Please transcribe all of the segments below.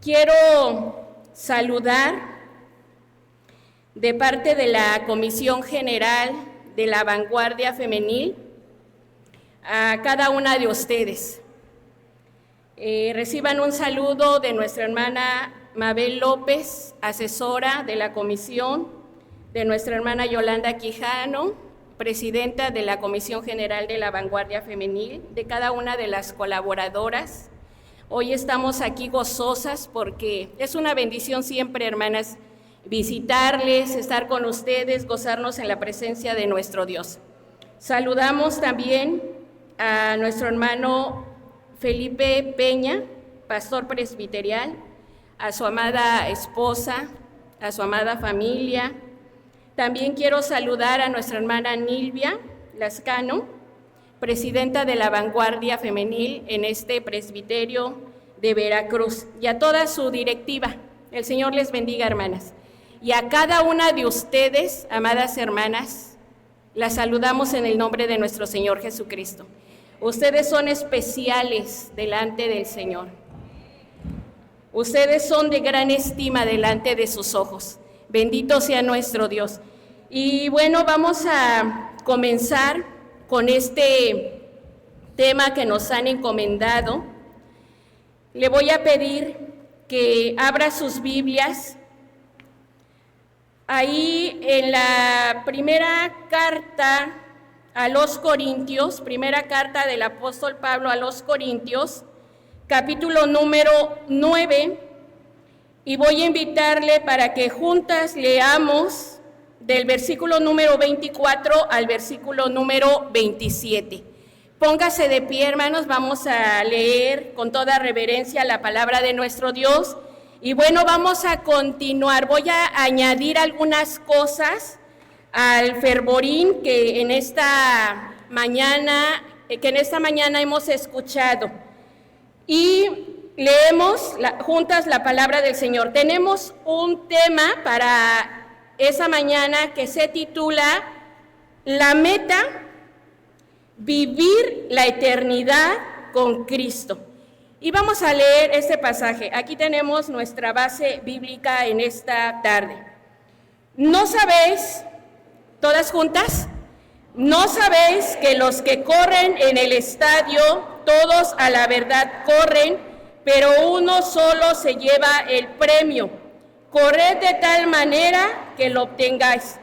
Quiero saludar de parte de la Comisión General de la Vanguardia Femenil a cada una de ustedes. Reciban un saludo de nuestra hermana Mabel López, asesora de la comisión, de nuestra hermana Yolanda Quijano, presidenta de la Comisión General de la Vanguardia Femenil, de cada una de las colaboradoras. Hoy estamos aquí gozosas porque es una bendición siempre, hermanas, visitarles, estar con ustedes, gozarnos en la presencia de nuestro Dios. Saludamos también a nuestro hermano Felipe Peña, pastor presbiterial, a su amada esposa, a su amada familia. También quiero saludar a nuestra hermana Nilvia Lascano, presidenta de la Vanguardia Femenil en este presbiterio de Veracruz, y a toda su directiva. El Señor les bendiga, hermanas. Y a cada una de ustedes, amadas hermanas, las saludamos en el nombre de nuestro Señor Jesucristo. Ustedes son especiales delante del Señor. Ustedes son de gran estima delante de sus ojos. Bendito sea nuestro Dios. Y bueno, vamos a comenzar con este tema que nos han encomendado. Le voy a pedir que abra sus Biblias. Ahí en la primera carta a los Corintios, primera carta del apóstol Pablo a los Corintios, capítulo número 9, y voy a invitarle para que juntas leamos del versículo número 24 al versículo número 27. Póngase de pie, hermanos, vamos a leer con toda reverencia la palabra de nuestro Dios. Y bueno, vamos a continuar. Voy a añadir algunas cosas al fervorín que en esta mañana hemos escuchado. Y leemos juntas la palabra del Señor. Tenemos un tema para esa mañana que se titula La meta, vivir la eternidad con Cristo. Y vamos a leer este pasaje. Aquí tenemos nuestra base bíblica en esta tarde. ¿No sabéis, todas juntas? ¿No sabéis que los que corren en el estadio, todos a la verdad corren, pero uno solo se lleva el premio? Corred de tal manera que lo obtengáis.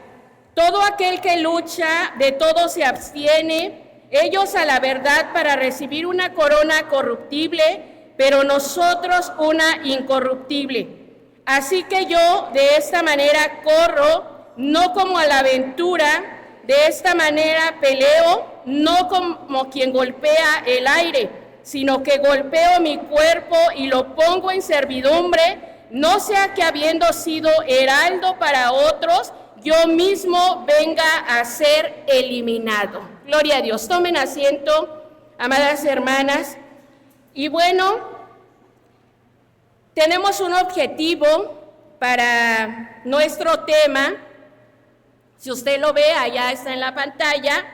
Todo aquel que lucha, de todo se abstiene, ellos a la verdad para recibir una corona corruptible, pero nosotros una incorruptible. Así que yo de esta manera corro, no como a la aventura, de esta manera peleo, no como quien golpea el aire, sino que golpeo mi cuerpo y lo pongo en servidumbre, no sea que habiendo sido heraldo para otros, yo mismo venga a ser eliminado. Gloria a Dios. Tomen asiento, amadas hermanas. Y bueno, tenemos un objetivo para nuestro tema. Si usted lo ve, allá está en la pantalla.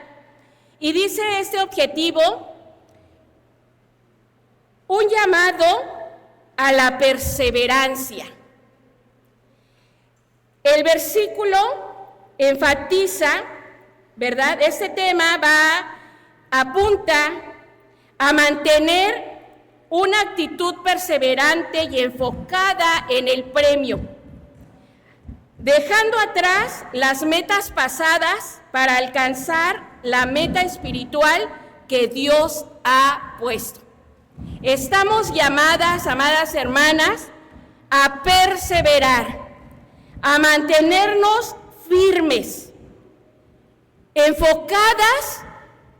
Y dice este objetivo, un llamado a la perseverancia. El versículo enfatiza, ¿verdad? Este tema apunta a mantener una actitud perseverante y enfocada en el premio, dejando atrás las metas pasadas para alcanzar la meta espiritual que Dios ha puesto. Estamos llamadas, amadas hermanas, a perseverar, a mantenernos firmes, enfocadas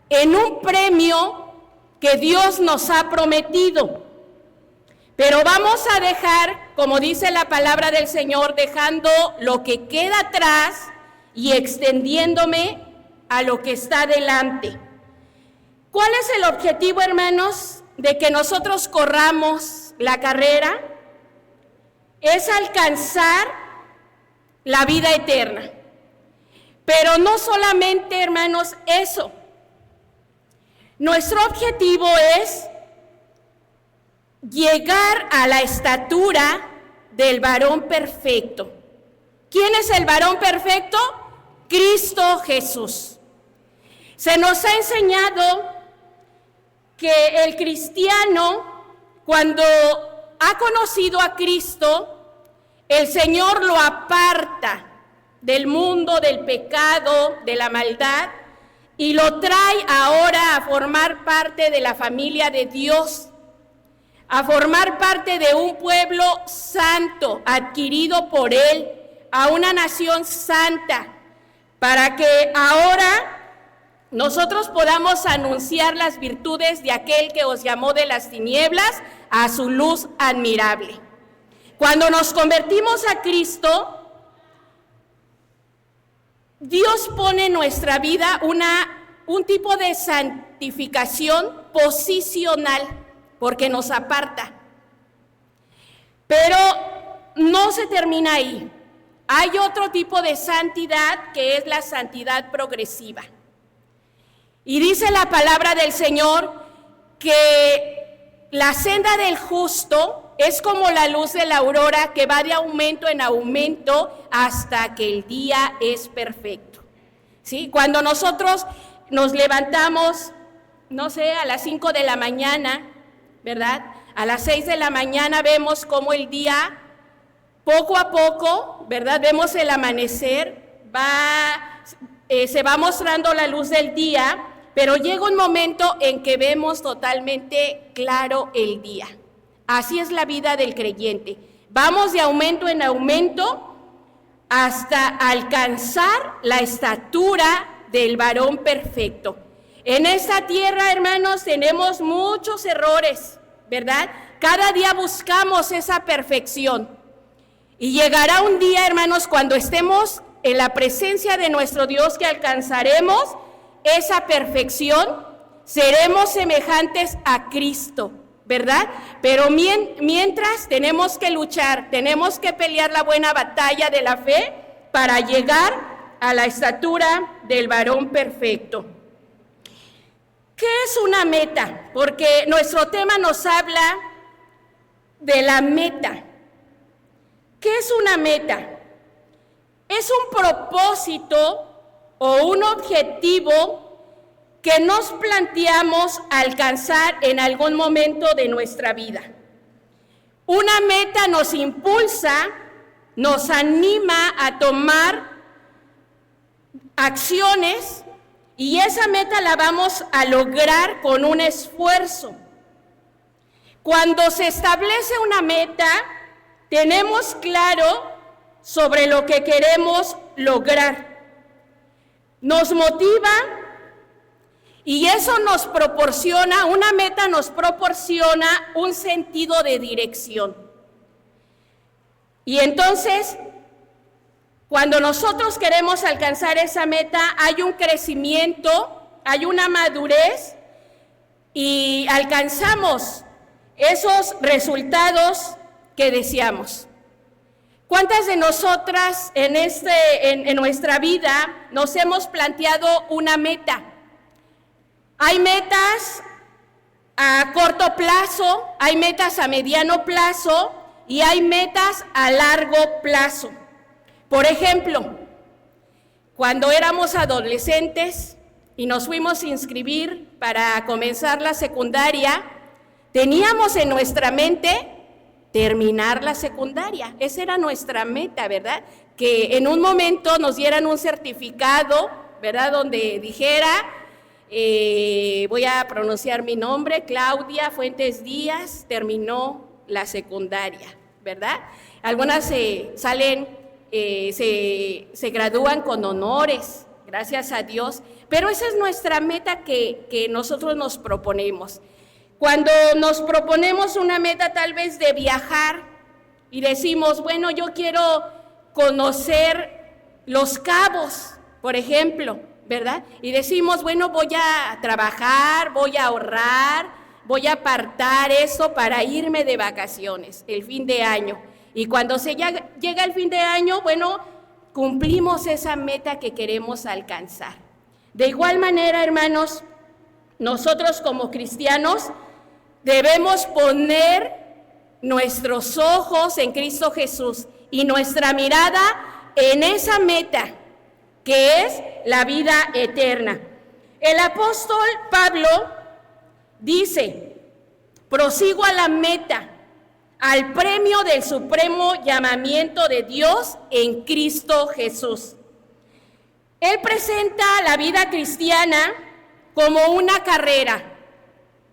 en un premio que Dios nos ha prometido. Pero vamos a dejar, como dice la palabra del Señor, dejando lo que queda atrás y extendiéndome a lo que está delante. ¿Cuál es el objetivo, hermanos, de que nosotros corramos la carrera? Es alcanzar la vida eterna. Pero no solamente, hermanos, eso. Nuestro objetivo es llegar a la estatura del varón perfecto. ¿Quién es el varón perfecto? Cristo Jesús. Se nos ha enseñado que el cristiano, cuando ha conocido a Cristo, el Señor lo aparta del mundo, del pecado, de la maldad, y lo trae ahora a formar parte de la familia de Dios, a formar parte de un pueblo santo, adquirido por Él, a una nación santa, para que ahora nosotros podamos anunciar las virtudes de aquel que os llamó de las tinieblas a su luz admirable. Cuando nos convertimos a Cristo, Dios pone en nuestra vida un tipo de santificación posicional, porque nos aparta. Pero no se termina ahí. Hay otro tipo de santidad que es la santidad progresiva. Y dice la palabra del Señor que la senda del justo es como la luz de la aurora que va de aumento en aumento hasta que el día es perfecto. ¿Sí? Cuando nosotros nos levantamos, no sé, a las 5 de la mañana, ¿verdad? A las 6 de la mañana vemos cómo el día, poco a poco, ¿verdad? Vemos el amanecer, se va mostrando la luz del día, pero llega un momento en que vemos totalmente claro el día. Así es la vida del creyente. Vamos de aumento en aumento hasta alcanzar la estatura del varón perfecto. En esta tierra, hermanos, tenemos muchos errores, ¿verdad? Cada día buscamos esa perfección. Y llegará un día, hermanos, cuando estemos en la presencia de nuestro Dios, que alcanzaremos esa perfección, seremos semejantes a Cristo, ¿verdad? Pero mientras tenemos que luchar, tenemos que pelear la buena batalla de la fe para llegar a la estatura del varón perfecto. ¿Qué es una meta? Porque nuestro tema nos habla de la meta. ¿Qué es una meta? Es un propósito o un objetivo que nos planteamos alcanzar en algún momento de nuestra vida. Una meta nos impulsa, nos anima a tomar acciones, y esa meta la vamos a lograr con un esfuerzo. Cuando se establece una meta, tenemos claro sobre lo que queremos lograr. Nos motiva y eso nos proporciona, una meta nos proporciona un sentido de dirección. Y entonces, cuando nosotros queremos alcanzar esa meta, hay un crecimiento, hay una madurez y alcanzamos esos resultados que deseamos. ¿Cuántas de nosotras en nuestra vida nos hemos planteado una meta? Hay metas a corto plazo, hay metas a mediano plazo y hay metas a largo plazo. Por ejemplo, cuando éramos adolescentes y nos fuimos a inscribir para comenzar la secundaria, teníamos en nuestra mente terminar la secundaria. Esa era nuestra meta, ¿verdad? Que en un momento nos dieran un certificado, ¿verdad? Donde dijera, voy a pronunciar mi nombre, Claudia Fuentes Díaz, terminó la secundaria, ¿verdad? Algunas se gradúan con honores, gracias a Dios, pero esa es nuestra meta que nosotros nos proponemos. Cuando nos proponemos una meta tal vez de viajar y decimos, bueno, yo quiero conocer Los Cabos, por ejemplo, ¿verdad? Y decimos, bueno, voy a trabajar, voy a ahorrar, voy a apartar eso para irme de vacaciones el fin de año. Y cuando llega el fin de año, bueno, cumplimos esa meta que queremos alcanzar. De igual manera, hermanos, nosotros como cristianos debemos poner nuestros ojos en Cristo Jesús y nuestra mirada en esa meta que es la vida eterna. El apóstol Pablo dice: prosigo a la meta, al premio del supremo llamamiento de Dios en Cristo Jesús. Él presenta la vida cristiana como una carrera,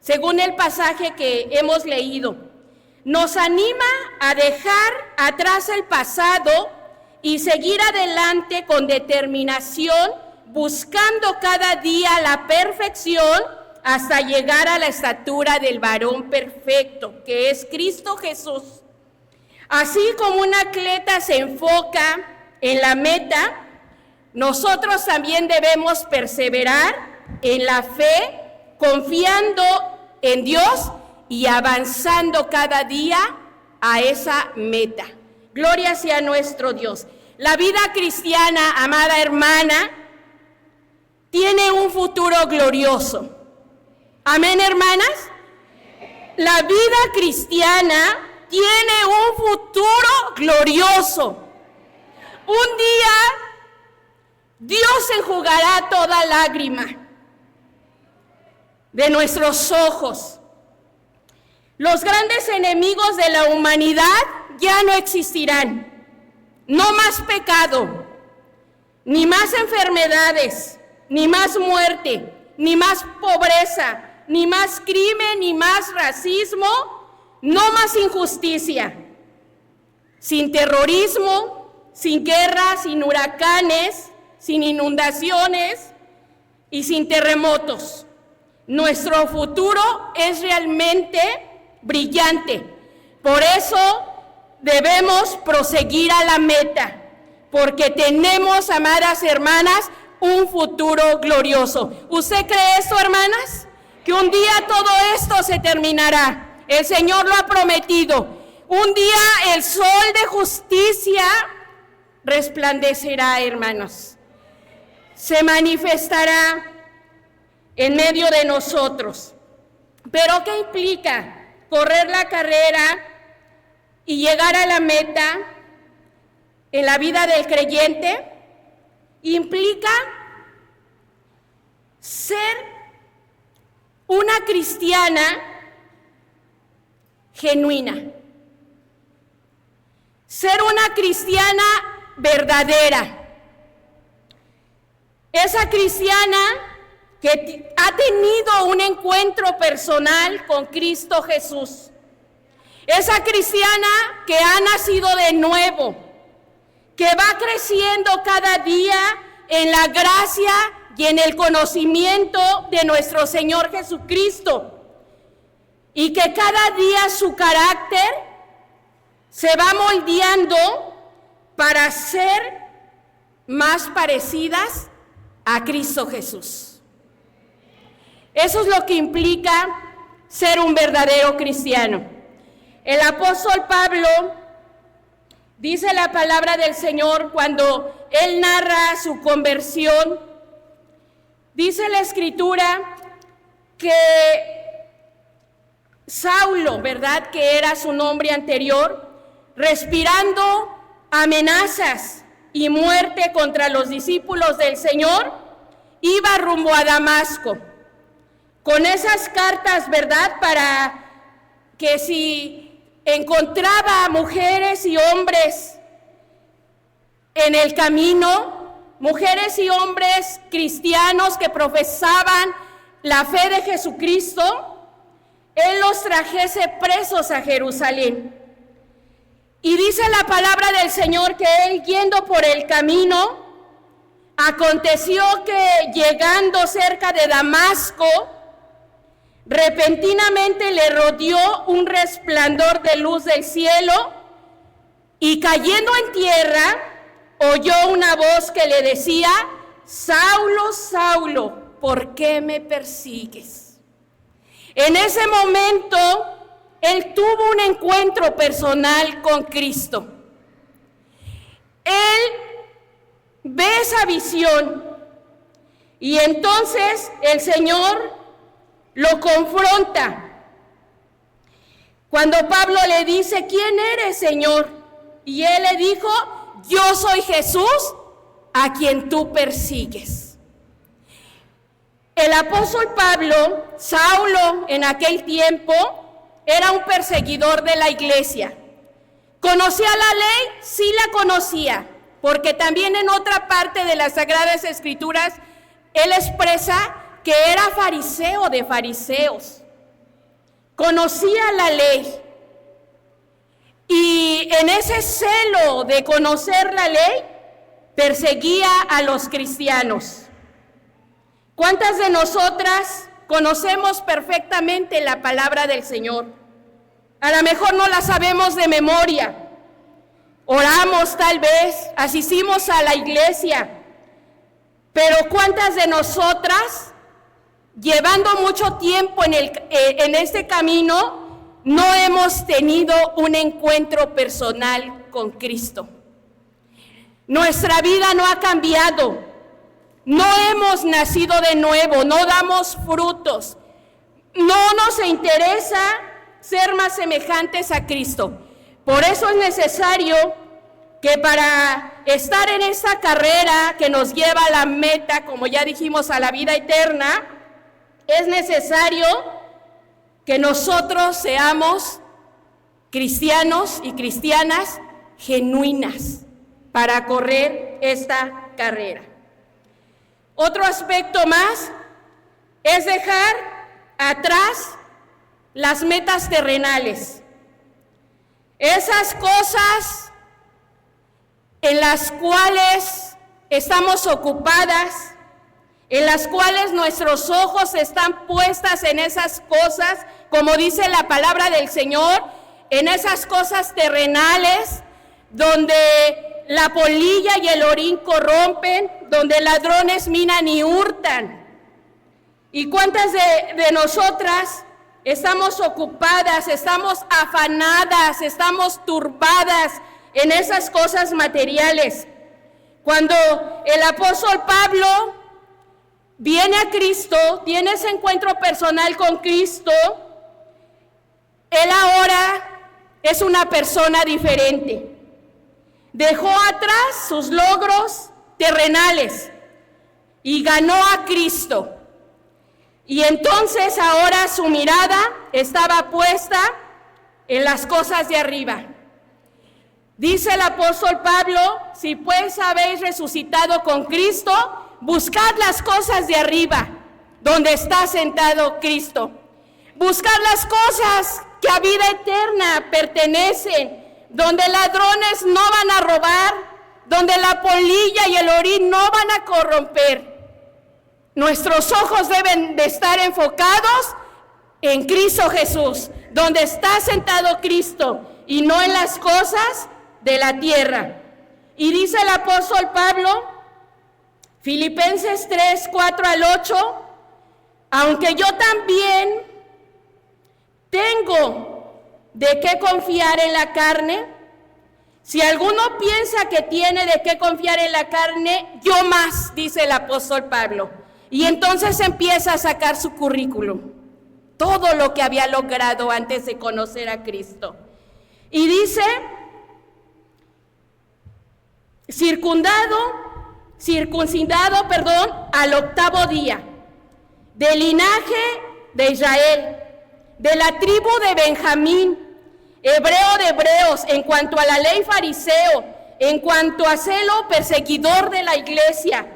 según el pasaje que hemos leído. Nos anima a dejar atrás el pasado y seguir adelante con determinación, buscando cada día la perfección hasta llegar a la estatura del varón perfecto, que es Cristo Jesús. Así como un atleta se enfoca en la meta, nosotros también debemos perseverar en la fe, confiando en Dios y avanzando cada día a esa meta. Gloria sea nuestro Dios. La vida cristiana, amada hermana, tiene un futuro glorioso. Amén, hermanas. La vida cristiana tiene un futuro glorioso. Un día Dios enjugará toda lágrima de nuestros ojos. Los grandes enemigos de la humanidad ya no existirán. No más pecado, ni más enfermedades, ni más muerte, ni más pobreza, ni más crimen, ni más racismo, no más injusticia. Sin terrorismo, sin guerra, sin huracanes, sin inundaciones y sin terremotos. Nuestro futuro es realmente brillante. Por eso debemos proseguir a la meta, porque tenemos, amadas hermanas, un futuro glorioso. ¿Usted cree esto, hermanas? Que un día todo esto se terminará. El Señor lo ha prometido. Un día el sol de justicia resplandecerá, hermanos. Se manifestará en medio de nosotros. ¿Pero qué implica correr la carrera y llegar a la meta en la vida del creyente? Implica ser una cristiana genuina, ser una cristiana verdadera, esa cristiana que ha tenido un encuentro personal con Cristo Jesús, esa cristiana que ha nacido de nuevo, que va creciendo cada día en la gracia y en el conocimiento de nuestro Señor Jesucristo, y que cada día su carácter se va moldeando para ser más parecidas a Cristo Jesús. Eso es lo que implica ser un verdadero cristiano. El apóstol Pablo dice la palabra del Señor cuando él narra su conversión. Dice la Escritura que Saulo, ¿verdad?, que era su nombre anterior, respirando amenazas y muerte contra los discípulos del Señor, iba rumbo a Damasco con esas cartas, ¿verdad?, para que si encontraba mujeres y hombres en el camino, mujeres y hombres cristianos que profesaban la fe de Jesucristo, él los trajese presos a Jerusalén. Y dice la palabra del Señor que él, yendo por el camino, aconteció que llegando cerca de Damasco, repentinamente le rodeó un resplandor de luz del cielo, y cayendo en tierra, oyó una voz que le decía: Saulo, Saulo, ¿por qué me persigues? En ese momento, él tuvo un encuentro personal con Cristo. Él ve esa visión y entonces el Señor lo confronta Cuando Pablo le dice, ¿quién eres, Señor? Y él le dijo, yo soy Jesús, a quien tú persigues. El apóstol Pablo, Saulo, en aquel tiempo, era un perseguidor de la iglesia. ¿Conocía la ley? Sí la conocía, porque también en otra parte de las Sagradas Escrituras, él expresa que era fariseo de fariseos. Conocía la ley. Y en ese celo de conocer la ley, perseguía a los cristianos. ¿Cuántas de nosotras conocemos perfectamente la palabra del Señor? A lo mejor no la sabemos de memoria. Oramos tal vez, asistimos a la iglesia. Pero ¿cuántas de nosotras, llevando mucho tiempo en este camino, no hemos tenido un encuentro personal con Cristo? Nuestra vida no ha cambiado, no hemos nacido de nuevo, no damos frutos, no nos interesa ser más semejantes a Cristo. Por eso es necesario que para estar en esa carrera que nos lleva a la meta, como ya dijimos, a la vida eterna, es necesario que nosotros seamos cristianos y cristianas genuinas para correr esta carrera. Otro aspecto más es dejar atrás las metas terrenales. Esas cosas en las cuales estamos ocupadas, en las cuales nuestros ojos están puestas en esas cosas, como dice la palabra del Señor, en esas cosas terrenales, donde la polilla y el orín corrompen, donde ladrones minan y hurtan. ¿Y cuántas de nosotras estamos ocupadas, estamos afanadas, estamos turbadas en esas cosas materiales? Cuando el apóstol Pablo viene a Cristo, tiene ese encuentro personal con Cristo, él ahora es una persona diferente. Dejó atrás sus logros terrenales y ganó a Cristo. Y entonces ahora su mirada estaba puesta en las cosas de arriba. Dice el apóstol Pablo, si pues habéis resucitado con Cristo, buscad las cosas de arriba, donde está sentado Cristo. Buscad las cosas que a vida eterna pertenecen, donde ladrones no van a robar, donde la polilla y el orín no van a corromper. Nuestros ojos deben de estar enfocados en Cristo Jesús, donde está sentado Cristo, y no en las cosas de la tierra. Y dice el apóstol Pablo, Filipenses 3, 4 al 8, aunque yo también tengo de qué confiar en la carne, si alguno piensa que tiene de qué confiar en la carne, yo más, dice el apóstol Pablo. Y entonces empieza a sacar su currículum, todo lo que había logrado antes de conocer a Cristo. Y dice, circuncidado, al 8º día, del linaje de Israel, de la tribu de Benjamín, hebreo de hebreos, en cuanto a la ley fariseo, en cuanto a celo perseguidor de la iglesia,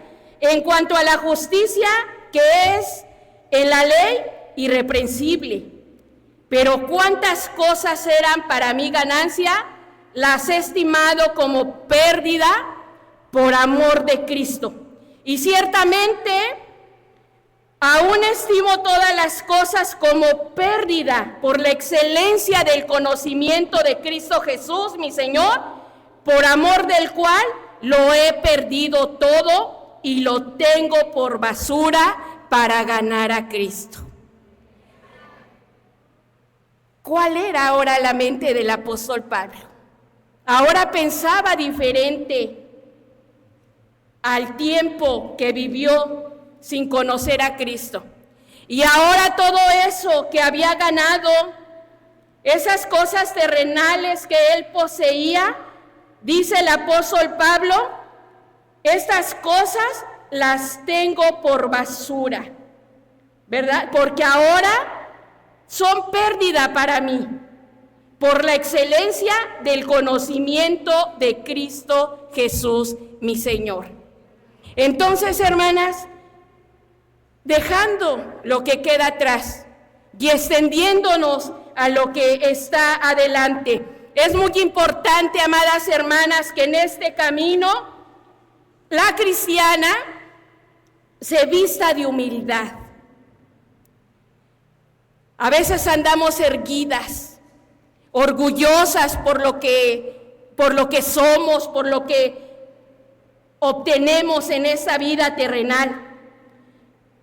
en cuanto a la justicia que es en la ley irreprensible. Pero cuántas cosas eran para mí ganancia, las he estimado como pérdida por amor de Cristo. Y ciertamente aún estimo todas las cosas como pérdida por la excelencia del conocimiento de Cristo Jesús, mi Señor, por amor del cual lo he perdido todo y lo tengo por basura para ganar a Cristo. ¿Cuál era ahora la mente del apóstol Pablo? Ahora pensaba diferente al tiempo que vivió sin conocer a Cristo. Y ahora todo eso que había ganado, esas cosas terrenales que él poseía, dice el apóstol Pablo, estas cosas las tengo por basura, ¿verdad? Porque ahora son pérdida para mí, por la excelencia del conocimiento de Cristo Jesús, mi Señor. Entonces, hermanas, dejando lo que queda atrás y extendiéndonos a lo que está adelante, es muy importante, amadas hermanas, que en este camino la cristiana se vista de humildad. A veces andamos erguidas, orgullosas por lo que somos, por lo que obtenemos en esta vida terrenal.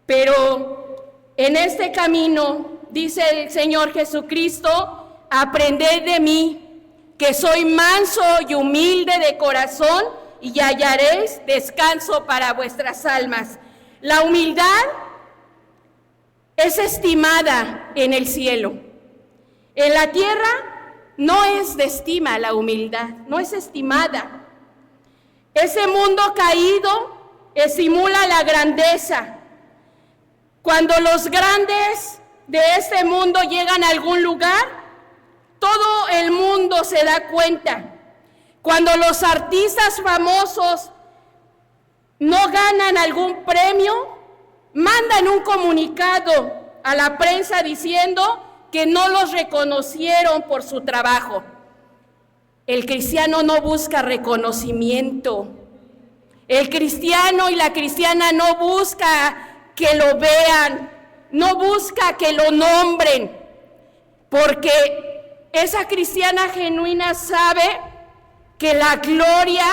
Pero en este camino, dice el Señor Jesucristo, aprended de mí, que soy manso y humilde de corazón, y hallaréis descanso para vuestras almas. La humildad es estimada en el cielo. En la tierra no es de estima la humildad, no es estimada. Ese mundo caído estimula la grandeza. Cuando los grandes de este mundo llegan a algún lugar, todo el mundo se da cuenta. Cuando los artistas famosos no ganan algún premio, mandan un comunicado a la prensa diciendo que no los reconocieron por su trabajo. El cristiano no busca reconocimiento. El cristiano y la cristiana no busca que lo vean, no busca que lo nombren, porque esa cristiana genuina sabe que la gloria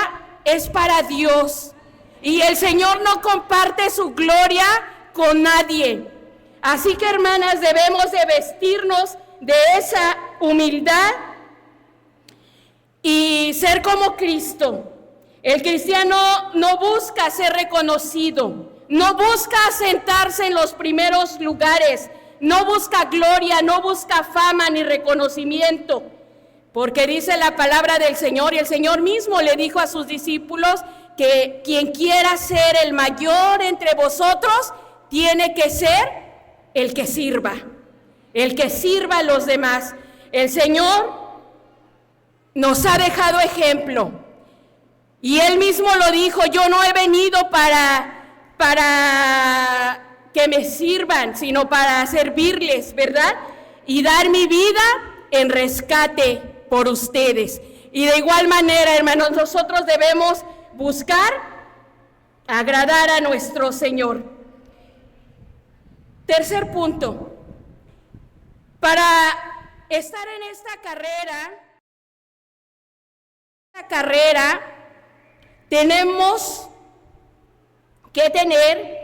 es para Dios y el Señor no comparte su gloria con nadie. Así que, hermanas, debemos de vestirnos de esa humildad y ser como Cristo. El cristiano no busca ser reconocido, no busca sentarse en los primeros lugares, no busca gloria, no busca fama ni reconocimiento, porque dice la palabra del Señor, y el Señor mismo le dijo a sus discípulos que quien quiera ser el mayor entre vosotros tiene que ser el que sirva a los demás. El Señor nos ha dejado ejemplo, y Él mismo lo dijo: yo no he venido para que me sirvan, sino para servirles, ¿verdad? Y dar mi vida en rescate por ustedes. Y de igual manera, hermanos, nosotros debemos buscar agradar a nuestro Señor. Tercer punto, para estar en esta carrera tenemos que tener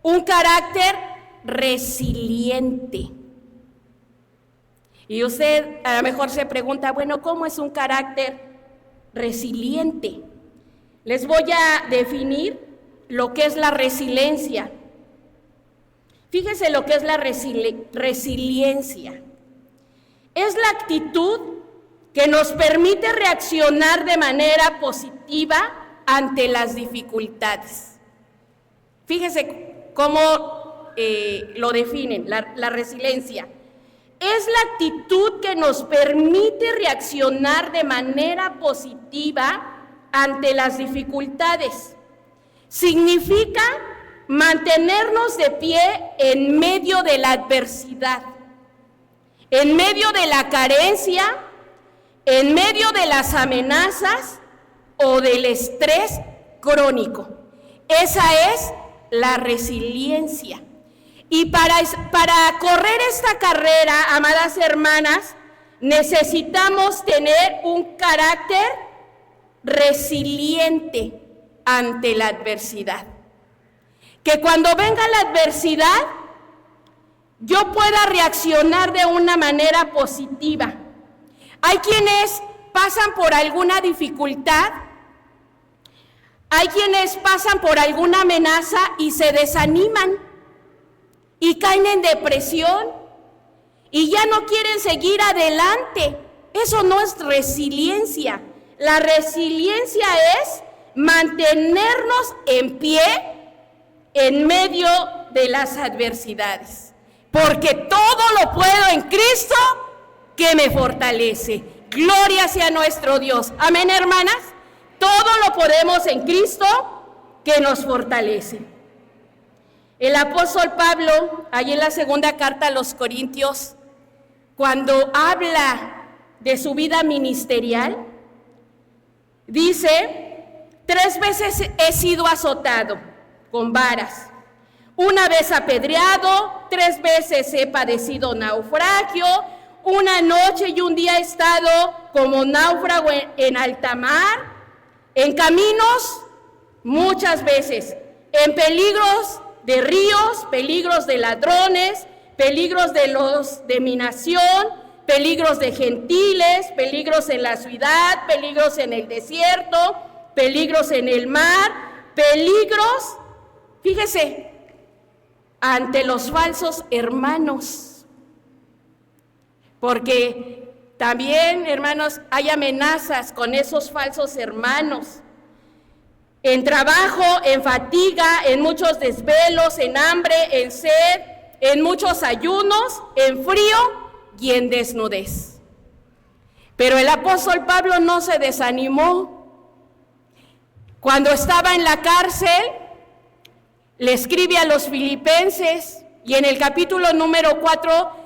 un carácter resiliente. Y usted a lo mejor se pregunta, bueno, ¿cómo es un carácter resiliente? Les voy a definir lo que es la resiliencia. Fíjese lo que es la resiliencia. Es la actitud que nos permite reaccionar de manera positiva ante las dificultades. Fíjese cómo lo definen, la resiliencia. Es la actitud que nos permite reaccionar de manera positiva ante las dificultades. Significa mantenernos de pie en medio de la adversidad, en medio de la carencia, en medio de las amenazas o del estrés crónico. Esa es la resiliencia. Y para correr esta carrera, amadas hermanas, necesitamos tener un carácter resiliente ante la adversidad. Que cuando venga la adversidad, yo pueda reaccionar de una manera positiva. Hay quienes pasan por alguna dificultad, hay quienes pasan por alguna amenaza y se desaniman y caen en depresión y ya no quieren seguir adelante. Eso no es resiliencia. La resiliencia es mantenernos en pie en medio de las adversidades, porque todo lo puedo en Cristo que me fortalece. Gloria sea nuestro Dios. Amén, hermanas. Todo lo podemos en Cristo que nos fortalece. El apóstol Pablo, allí en la segunda carta a los Corintios, cuando habla de su vida ministerial, dice: 3 veces he sido azotado con varas, 1 vez apedreado, 3 veces he padecido naufragio, 1 noche y 1 día he estado como náufrago en alta mar, en caminos muchas veces, en peligros de ríos, peligros de ladrones, peligros de mi nación, peligros de gentiles, peligros en la ciudad, peligros en el desierto, peligros en el mar, peligros, fíjese, ante los falsos hermanos. Porque también, hermanos, hay amenazas con esos falsos hermanos. En trabajo, en fatiga, en muchos desvelos, en hambre, en sed, en muchos ayunos, en frío y en desnudez. Pero el apóstol Pablo no se desanimó. Cuando estaba en la cárcel, le escribe a los filipenses, y en el capítulo número 4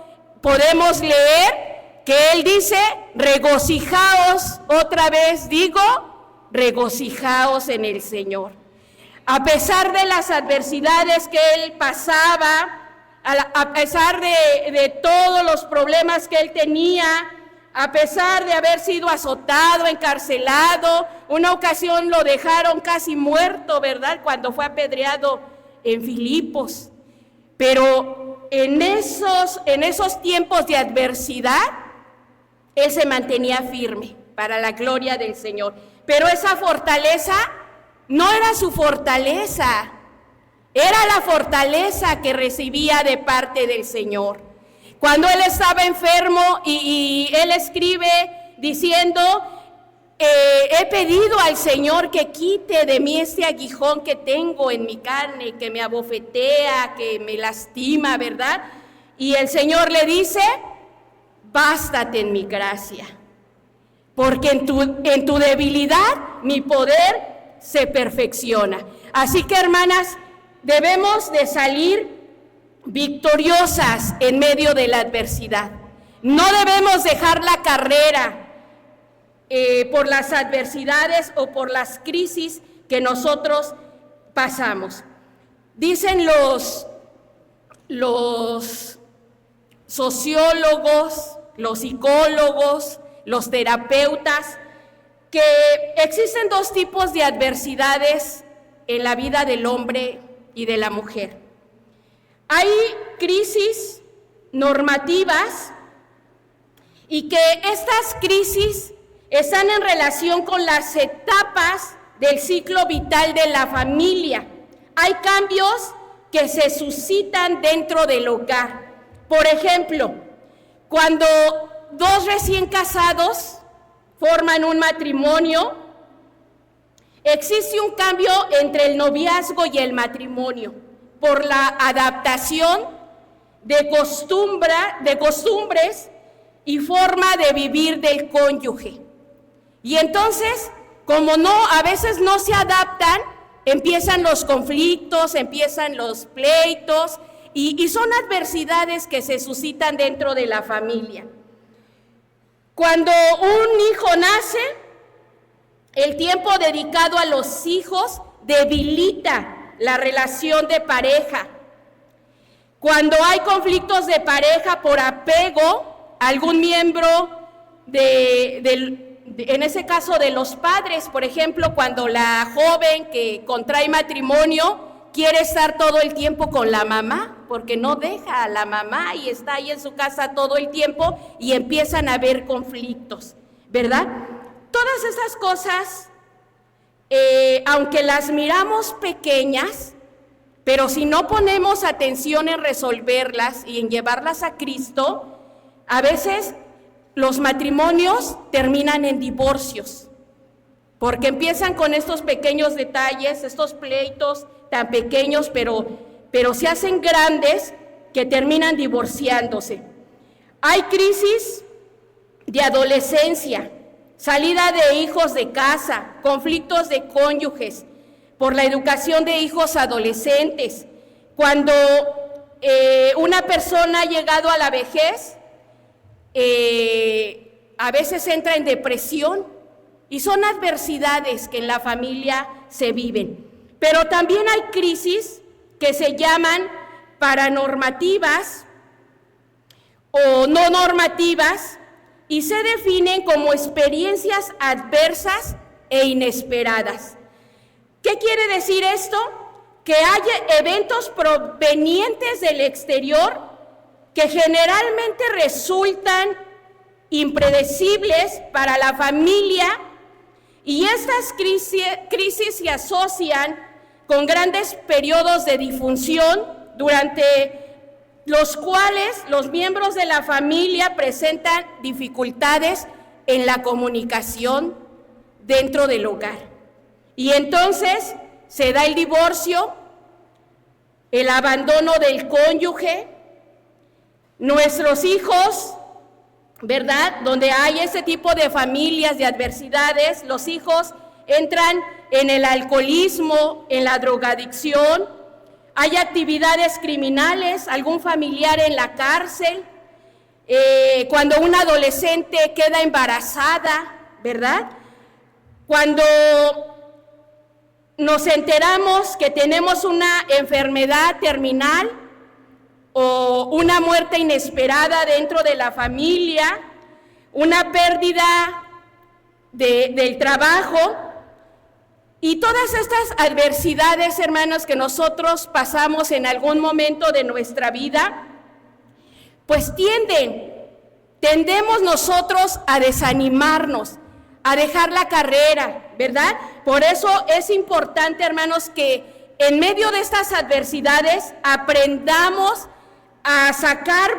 podemos leer que él dice: regocijaos, otra vez digo, regocijaos en el Señor. A pesar de las adversidades que él pasaba, a pesar de todos los problemas que él tenía, a pesar de haber sido azotado, encarcelado, una ocasión lo dejaron casi muerto, ¿verdad?, cuando fue apedreado en Filipos. Pero en esos tiempos de adversidad, él se mantenía firme para la gloria del Señor. Pero esa fortaleza no era su fortaleza, era la fortaleza que recibía de parte del Señor. Cuando él estaba enfermo y él escribe diciendo: he pedido al Señor que quite de mí este aguijón que tengo en mi carne, que me abofetea, que me lastima, ¿verdad? Y el Señor le dice: bástate en mi gracia, porque en tu debilidad mi poder se perfecciona. Así que, hermanas, debemos de salir victoriosas en medio de la adversidad. No debemos dejar la carrera por las adversidades o por las crisis que nosotros pasamos. Dicen los sociólogos, los psicólogos, los terapeutas, que existen 2 tipos de adversidades en la vida del hombre y de la mujer. Hay crisis normativas, y que estas crisis están en relación con las etapas del ciclo vital de la familia. Hay cambios que se suscitan dentro del hogar. Por ejemplo, cuando 2 recién casados forman un matrimonio, existe un cambio entre el noviazgo y el matrimonio por la adaptación de costumbres y forma de vivir del cónyuge. Y entonces, como a veces no se adaptan, empiezan los conflictos, empiezan los pleitos, y son adversidades que se suscitan dentro de la familia. Cuando un hijo nace, el tiempo dedicado a los hijos debilita la relación de pareja. Cuando hay conflictos de pareja por apego a algún miembro en ese caso de los padres, por ejemplo, cuando la joven que contrae matrimonio quiere estar todo el tiempo con la mamá, porque no deja a la mamá y está ahí en su casa todo el tiempo, y empiezan a haber conflictos, ¿verdad? Todas esas cosas, aunque las miramos pequeñas, pero si no ponemos atención en resolverlas y en llevarlas a Cristo, a veces los matrimonios terminan en divorcios, porque empiezan con estos pequeños detalles, estos pleitos tan pequeños, pero se hacen grandes que terminan divorciándose. Hay crisis de adolescencia, salida de hijos de casa, conflictos de cónyuges, por la educación de hijos adolescentes. Cuando una persona ha llegado a la vejez, a veces entra en depresión, y son adversidades que en la familia se viven. Pero también hay crisis que se llaman paranormativas o no normativas y se definen como experiencias adversas e inesperadas. ¿Qué quiere decir esto? Que hay eventos provenientes del exterior que generalmente resultan impredecibles para la familia, y estas crisis se asocian con grandes periodos de disfunción durante los cuales los miembros de la familia presentan dificultades en la comunicación dentro del hogar. Y entonces se da el divorcio, el abandono del cónyuge, nuestros hijos, ¿verdad? Donde hay ese tipo de familias, de adversidades, los hijos entran en el alcoholismo, en la drogadicción, hay actividades criminales, algún familiar en la cárcel, cuando una adolescente queda embarazada, ¿verdad? Cuando nos enteramos que tenemos una enfermedad terminal o una muerte inesperada dentro de la familia, una pérdida del trabajo, y todas estas adversidades, hermanos, que nosotros pasamos en algún momento de nuestra vida, pues tendemos nosotros a desanimarnos, a dejar la carrera, ¿verdad? Por eso es importante, hermanos, que en medio de estas adversidades aprendamos a sacar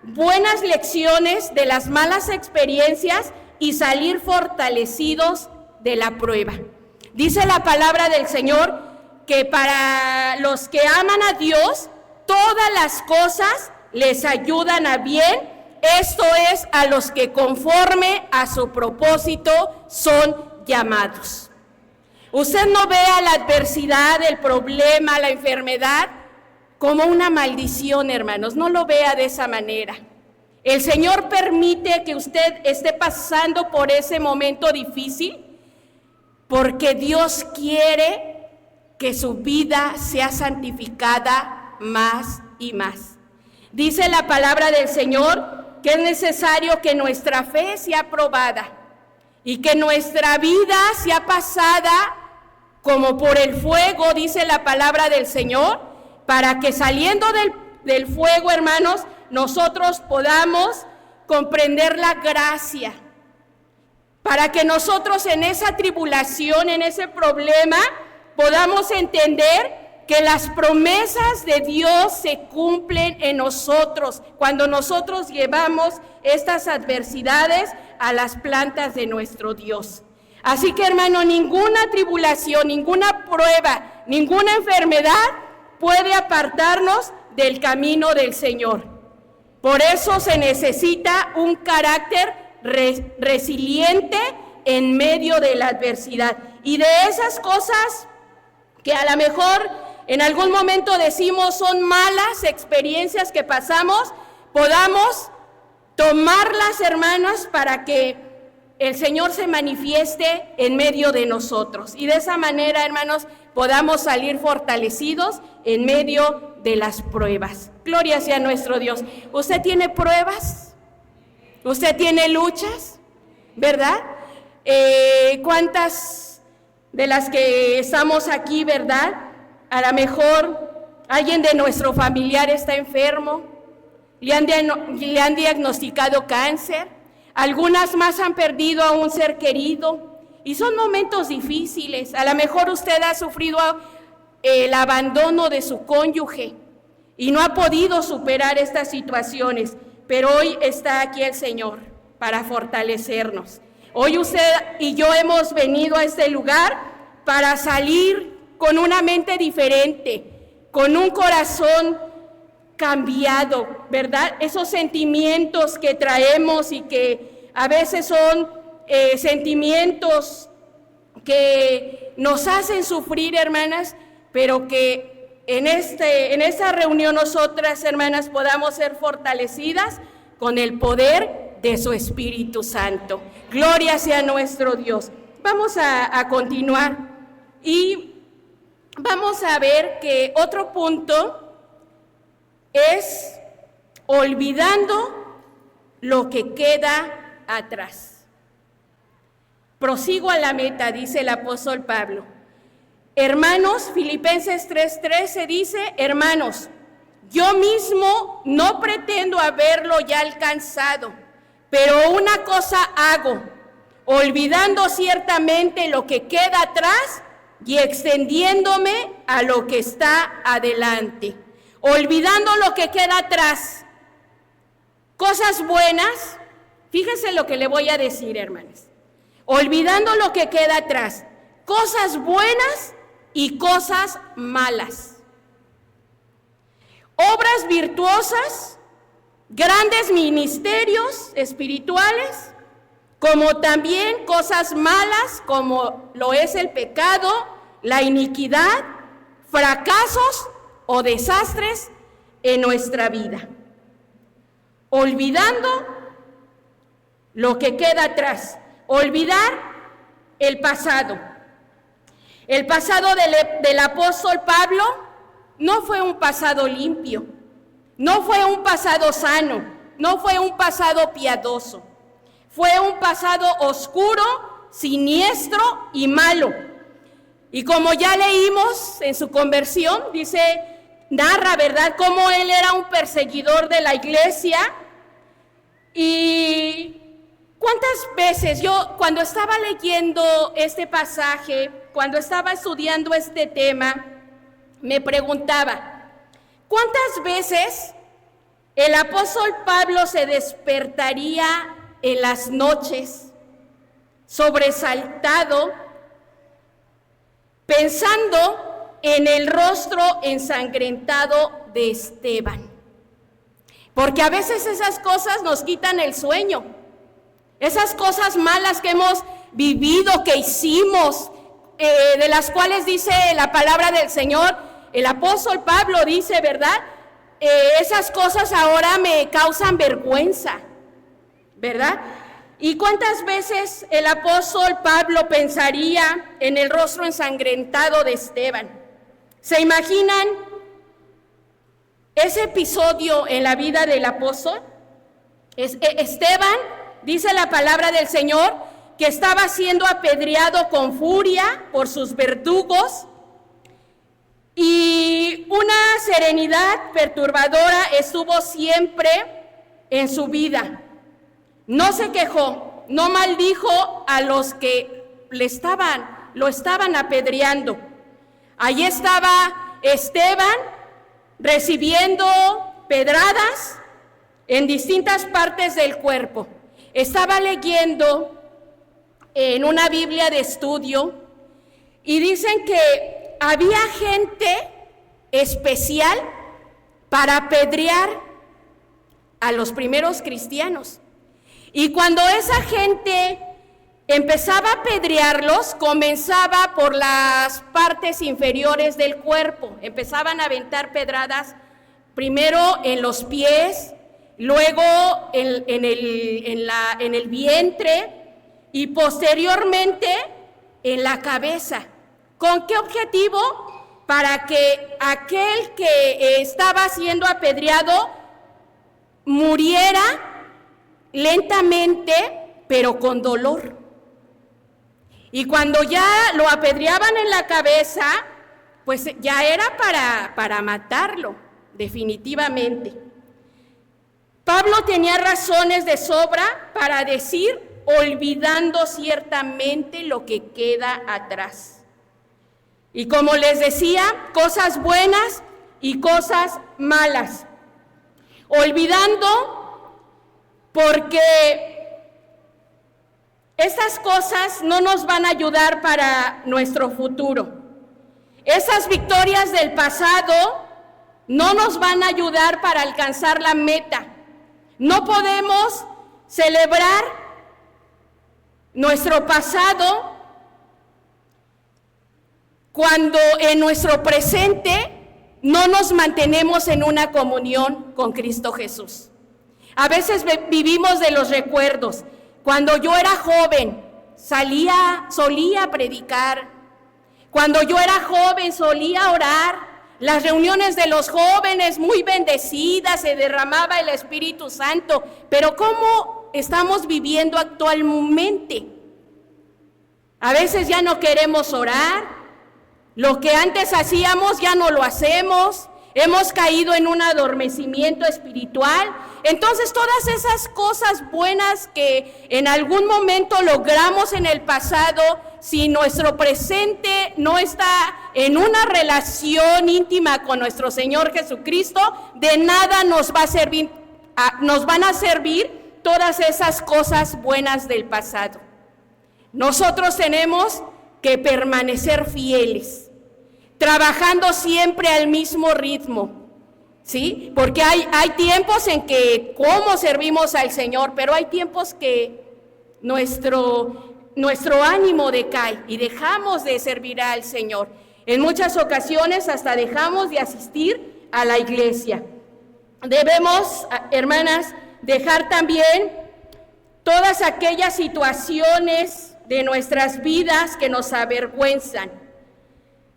buenas lecciones de las malas experiencias y salir fortalecidos de la prueba. Dice la palabra del Señor que para los que aman a Dios, todas las cosas les ayudan a bien, esto es, a los que conforme a su propósito son llamados. Usted no vea la adversidad, el problema, la enfermedad como una maldición, hermanos, no lo vea de esa manera. El Señor permite que usted esté pasando por ese momento difícil porque Dios quiere que su vida sea santificada más y más. Dice la palabra del Señor que es necesario que nuestra fe sea probada y que nuestra vida sea pasada como por el fuego, dice la palabra del Señor, para que saliendo del fuego, hermanos, nosotros podamos comprender la gracia, para que nosotros en esa tribulación, en ese problema, podamos entender que las promesas de Dios se cumplen en nosotros cuando nosotros llevamos estas adversidades a las plantas de nuestro Dios. Así que, hermano, ninguna tribulación, ninguna prueba, ninguna enfermedad puede apartarnos del camino del Señor. Por eso se necesita un carácter resiliente en medio de la adversidad. Y de esas cosas que a lo mejor en algún momento decimos son malas experiencias que pasamos, podamos tomarlas, hermanas, para que el Señor se manifieste en medio de nosotros. Y de esa manera, hermanos, podamos salir fortalecidos en medio de las pruebas. Gloria sea nuestro Dios. ¿Usted tiene pruebas? ¿Usted tiene luchas? ¿Verdad? ¿Cuántas de las que estamos aquí, verdad? A lo mejor alguien de nuestro familiar está enfermo, le han diagnosticado cáncer, algunas más han perdido a un ser querido, y son momentos difíciles. A lo mejor usted ha sufrido el abandono de su cónyuge y no ha podido superar estas situaciones, pero hoy está aquí el Señor para fortalecernos. Hoy usted y yo hemos venido a este lugar para salir con una mente diferente, con un corazón cambiado, ¿verdad? Esos sentimientos que traemos y que a veces son sentimientos que nos hacen sufrir, hermanas, pero que en esta reunión nosotras, hermanas, podamos ser fortalecidas con el poder de su Espíritu Santo. Gloria sea nuestro Dios. Vamos a continuar y vamos a ver que otro punto es olvidando lo que queda atrás. Prosigo a la meta, dice el apóstol Pablo. Hermanos, Filipenses 3:13 dice, hermanos, yo mismo no pretendo haberlo ya alcanzado, pero una cosa hago, olvidando ciertamente lo que queda atrás y extendiéndome a lo que está adelante. Olvidando lo que queda atrás. Cosas buenas, fíjense lo que le voy a decir, hermanos. Olvidando lo que queda atrás. Cosas buenas y cosas malas. Obras virtuosas, grandes ministerios espirituales, como también cosas malas como lo es el pecado, la iniquidad, fracasos o desastres en nuestra vida. Olvidando lo que queda atrás, olvidar el pasado. El pasado del apóstol Pablo no fue un pasado limpio, no fue un pasado sano, no fue un pasado piadoso. Fue un pasado oscuro, siniestro y malo. Y como ya leímos en su conversión, narra, ¿verdad?, cómo él era un perseguidor de la iglesia. Y cuántas veces yo, cuando estaba leyendo este pasaje, cuando estaba estudiando este tema, me preguntaba, ¿cuántas veces el apóstol Pablo se despertaría en las noches, sobresaltado, pensando en el rostro ensangrentado de Esteban? Porque a veces esas cosas nos quitan el sueño, esas cosas malas que hemos vivido, que hicimos, de las cuales dice la palabra del Señor, el apóstol Pablo dice, ¿verdad? Esas cosas ahora me causan vergüenza, ¿verdad? ¿Y cuántas veces el apóstol Pablo pensaría en el rostro ensangrentado de Esteban? ¿Se imaginan ese episodio en la vida del apóstol? Esteban, dice la palabra del Señor, que estaba siendo apedreado con furia por sus verdugos, y una serenidad perturbadora estuvo siempre en su vida. No se quejó, no maldijo a los que lo estaban apedreando. Allí estaba Esteban recibiendo pedradas en distintas partes del cuerpo. Estaba leyendo en una Biblia de estudio y dicen que había gente especial para apedrear a los primeros cristianos. Y cuando esa gente empezaba a apedrearlos, comenzaba por las partes inferiores del cuerpo. Empezaban a aventar pedradas primero en los pies, luego en el vientre y posteriormente en la cabeza. ¿Con qué objetivo? Para que aquel que estaba siendo apedreado muriera lentamente, pero con dolor. Y cuando ya lo apedreaban en la cabeza, pues ya era para matarlo, definitivamente. Pablo tenía razones de sobra para decir, olvidando ciertamente lo que queda atrás. Y como les decía, cosas buenas y cosas malas. Olvidando porque estas cosas no nos van a ayudar para nuestro futuro. Esas victorias del pasado no nos van a ayudar para alcanzar la meta. No podemos celebrar nuestro pasado cuando en nuestro presente no nos mantenemos en una comunión con Cristo Jesús. A veces vivimos de los recuerdos. Cuando yo era joven, solía predicar. Cuando yo era joven, solía orar. Las reuniones de los jóvenes muy bendecidas, se derramaba el Espíritu Santo. Pero ¿cómo estamos viviendo actualmente? A veces ya no queremos orar. Lo que antes hacíamos ya no lo hacemos. Hemos caído en un adormecimiento espiritual. Entonces todas esas cosas buenas que en algún momento logramos en el pasado, si nuestro presente no está en una relación íntima con nuestro Señor Jesucristo, de nada nos van a servir todas esas cosas buenas del pasado. Nosotros tenemos que permanecer fieles, trabajando siempre al mismo ritmo, ¿sí? Porque hay tiempos en que cómo servimos al Señor, pero hay tiempos que nuestro ánimo decae y dejamos de servir al Señor. En muchas ocasiones hasta dejamos de asistir a la iglesia. Debemos, hermanas, dejar también todas aquellas situaciones de nuestras vidas que nos avergüenzan.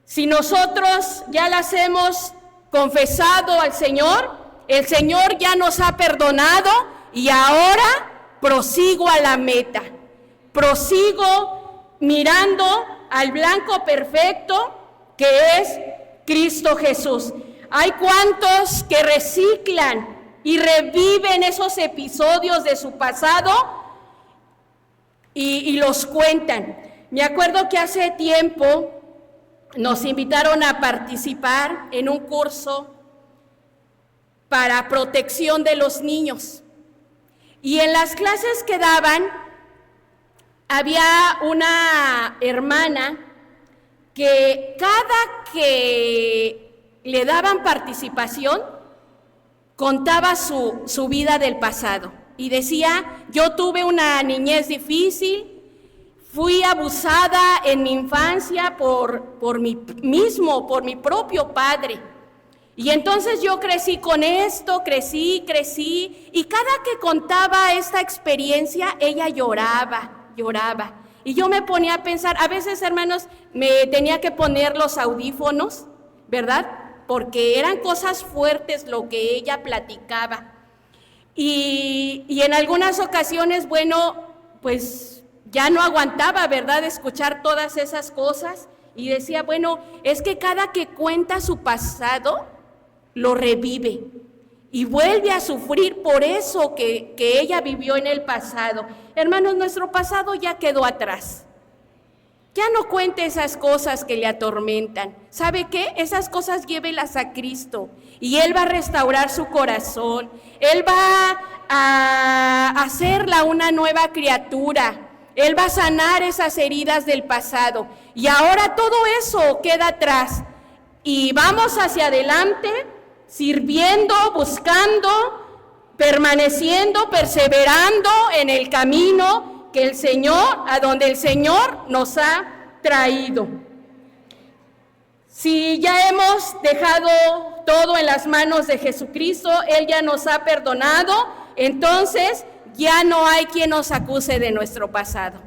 Si nosotros ya las hemos confesado al Señor, el Señor ya nos ha perdonado y ahora prosigo a la meta. Prosigo mirando al blanco perfecto que es Cristo Jesús. Hay cuantos que reciclan y reviven esos episodios de su pasado y los cuentan. Me acuerdo que hace tiempo nos invitaron a participar en un curso para protección de los niños. Y en las clases que daban, había una hermana que cada que le daban participación, contaba su vida del pasado. Y decía, yo tuve una niñez difícil, fui abusada en mi infancia por mi propio padre. Y entonces yo crecí con esto, crecí, y cada que contaba esta experiencia, ella lloraba. Y yo me ponía a pensar, a veces, hermanos, me tenía que poner los audífonos, ¿verdad? Porque eran cosas fuertes lo que ella platicaba. Y en algunas ocasiones, bueno, pues ya no aguantaba, ¿verdad?, escuchar todas esas cosas. Y decía, bueno, es que cada que cuenta su pasado, lo revive. Y vuelve a sufrir por eso que ella vivió en el pasado. Hermanos, nuestro pasado ya quedó atrás. Ya no cuente esas cosas que le atormentan. ¿Sabe qué? Esas cosas llévelas a Cristo y Él va a restaurar su corazón. Él va a hacerla una nueva criatura. Él va a sanar esas heridas del pasado. Y ahora todo eso queda atrás. Y vamos hacia adelante, sirviendo, buscando, permaneciendo, perseverando en el camino que el Señor, a donde el Señor nos ha traído. Si ya hemos dejado todo en las manos de Jesucristo, Él ya nos ha perdonado, entonces ya no hay quien nos acuse de nuestro pasado.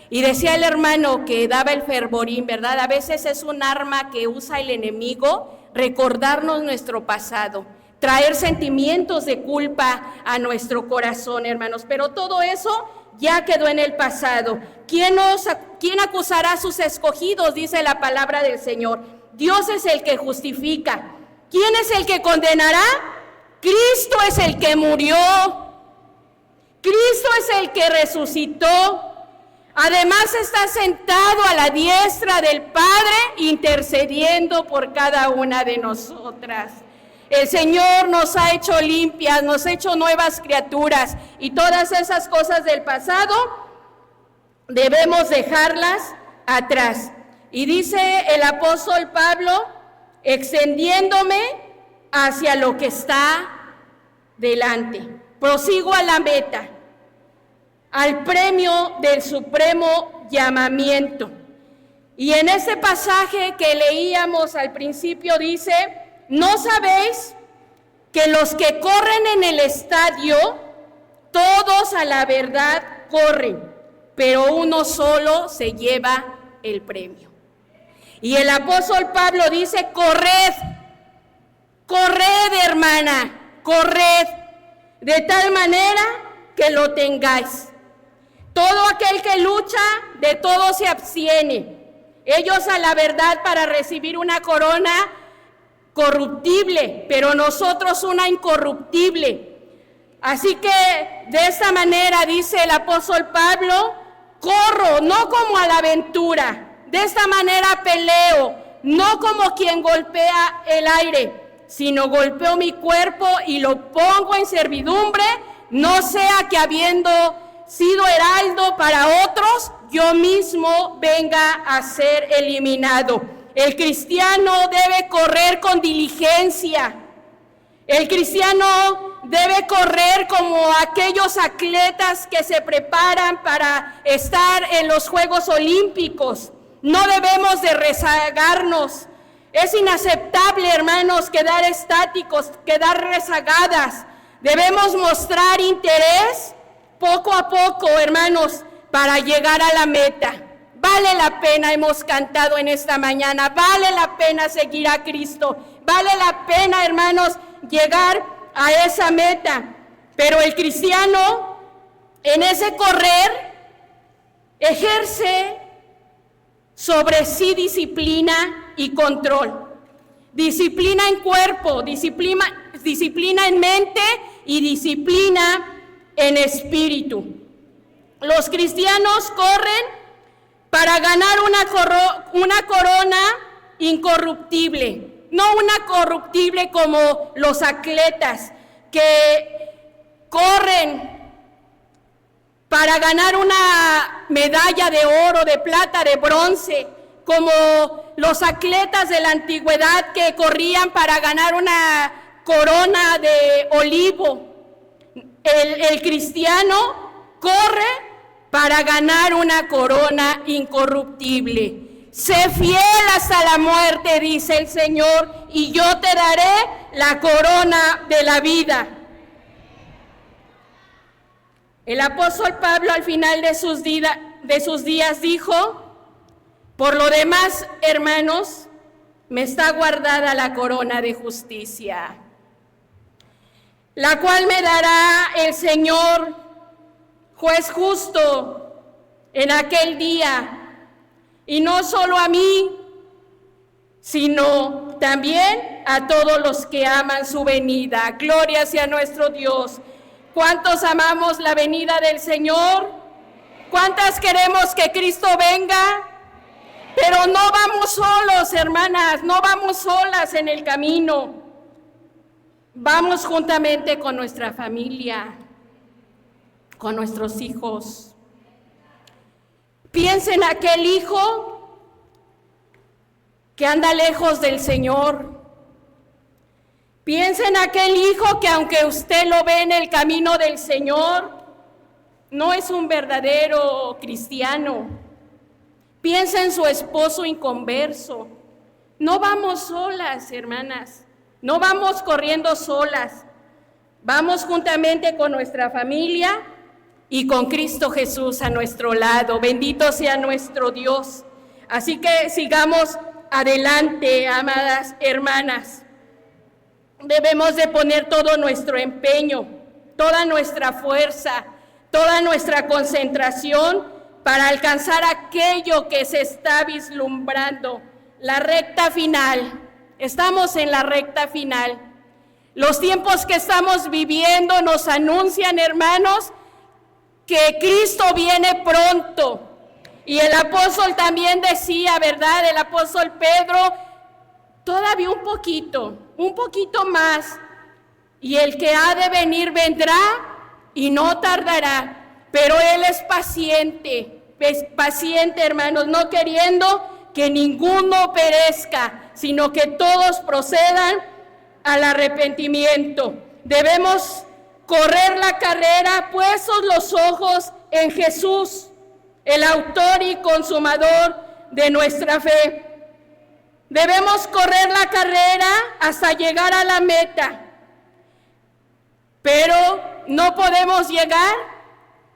Y decía el hermano que daba el fervorín, ¿verdad? A veces es un arma que usa el enemigo, recordarnos nuestro pasado, traer sentimientos de culpa a nuestro corazón, hermanos. Pero todo eso ya quedó en el pasado. ¿Quién acusará a sus escogidos? Dice la palabra del Señor. Dios es el que justifica. ¿Quién es el que condenará? Cristo es el que murió. Cristo es el que resucitó. Además está sentado a la diestra del Padre, intercediendo por cada una de nosotras. El Señor nos ha hecho limpias, nos ha hecho nuevas criaturas, y todas esas cosas del pasado debemos dejarlas atrás. Y dice el apóstol Pablo, extendiéndome hacia lo que está delante. Prosigo a la meta, al premio del supremo llamamiento. Y en ese pasaje que leíamos al principio dice, ¿no sabéis que los que corren en el estadio, todos a la verdad corren, pero uno solo se lleva el premio? Y el apóstol Pablo dice, corred, corred, hermana, corred, de tal manera que lo tengáis. Todo aquel que lucha, de todo se abstiene. Ellos a la verdad para recibir una corona corruptible, pero nosotros una incorruptible. Así que de esta manera dice el apóstol Pablo, corro, no como a la aventura, de esta manera peleo, no como quien golpea el aire, sino golpeo mi cuerpo y lo pongo en servidumbre, no sea que habiendo sido heraldo para otros, yo mismo venga a ser eliminado. El cristiano debe correr con diligencia. El cristiano debe correr como aquellos atletas que se preparan para estar en los Juegos Olímpicos. No debemos de rezagarnos. Es inaceptable, hermanos, quedar estáticos, quedar rezagadas. Debemos mostrar interés poco a poco, hermanos, para llegar a la meta. Vale la pena, hemos cantado en esta mañana, vale la pena seguir a Cristo, vale la pena, hermanos, llegar a esa meta. Pero el cristiano, en ese correr, ejerce sobre sí disciplina y control. Disciplina en cuerpo, disciplina en mente y disciplina en espíritu. Los cristianos corren para ganar una corona incorruptible, no una corruptible como los atletas que corren para ganar una medalla de oro, de plata, de bronce, como los atletas de la antigüedad que corrían para ganar una corona de olivo. El cristiano corre para ganar una corona incorruptible. Sé fiel hasta la muerte, dice el Señor, y yo te daré la corona de la vida. El apóstol Pablo al final de sus días dijo, por lo demás, hermanos, me está guardada la corona de justicia, la cual me dará el Señor, juez justo, en aquel día, y no solo a mí, sino también a todos los que aman su venida. Gloria sea nuestro Dios. ¿Cuántos amamos la venida del Señor? ¿Cuántas queremos que Cristo venga? Pero no vamos solos, hermanas, no vamos solas en el camino. Vamos juntamente con nuestra familia, con nuestros hijos. Piensen en aquel hijo que anda lejos del Señor. Piensen en aquel hijo que aunque usted lo ve en el camino del Señor, no es un verdadero cristiano. Piensa en su esposo inconverso. No vamos solas, hermanas. No vamos corriendo solas. Vamos juntamente con nuestra familia y con Cristo Jesús a nuestro lado. Bendito sea nuestro Dios. Así que sigamos adelante, amadas hermanas. Debemos de poner todo nuestro empeño, toda nuestra fuerza, toda nuestra concentración para alcanzar aquello que se está vislumbrando, la recta final. Estamos en la recta final. Los tiempos que estamos viviendo nos anuncian, hermanos, que Cristo viene pronto. Y el apóstol también decía, ¿verdad? El apóstol Pedro, todavía un poquito. un poquito más, y el que ha de venir vendrá y no tardará, pero Él es paciente, hermanos, no queriendo que ninguno perezca, sino que todos procedan al arrepentimiento. Debemos correr la carrera puestos los ojos en Jesús, el autor y consumador de nuestra fe. Debemos correr la carrera hasta llegar a la meta, pero no podemos llegar